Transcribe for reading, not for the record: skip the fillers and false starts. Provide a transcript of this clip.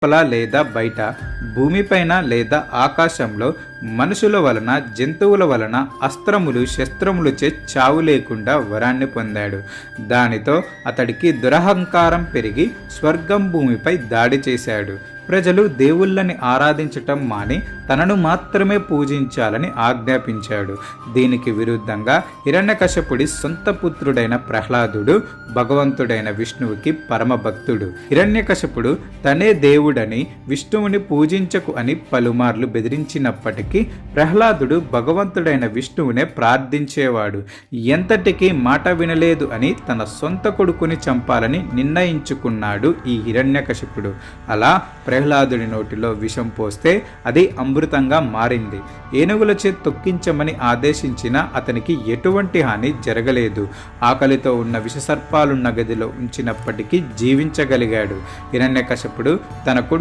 లోపల లేదా బయట, భూమిపైన లేదా ఆకాశంలో, మనుషుల వలన జంతువుల వలన అస్త్రములు శస్త్రములచే చావు లేకుండా వరాన్ని పొందాడు. దానితో అతడికి దురహంకారం పెరిగి స్వర్గం భూమిపై దాడి చేశాడు. ప్రజలు దేవుళ్ళని ఆరాధించటం మాని తనను మాత్రమే పూజించాలని ఆజ్ఞాపించాడు. దీనికి విరుద్ధంగా హిరణ్యకశపుడి సొంత పుత్రుడైన ప్రహ్లాదుడు భగవంతుడైన విష్ణువుకి పరమభక్తుడు. హిరణ్యకశపుడు తనే దేవుడని, విష్ణువుని పూజించకు అని పలుమార్లు బెదిరించినప్పటికీ ప్రహ్లాదుడు భగవంతుడైన విష్ణువునే ప్రార్థించేవాడు. ఎంతటికీ మాట వినలేదు అని తన సొంత కొడుకుని చంపాలని నిర్ణయించుకున్నాడు ఈ హిరణ్యకశపుడు. అలా ప్రహ్లాదుడి నోటిలో విషం పోస్తే అది అమృతంగా మారింది. ఏనుగులచే తొక్కించమని ఆదేశించినా అతనికి ఎటువంటి హాని జరగలేదు. ఆకలితో ఉన్న విషసర్పాలున్న గదిలో ఉంచినప్పటికీ జీవించగలిగాడు. హిరణ్యకశపుడు తన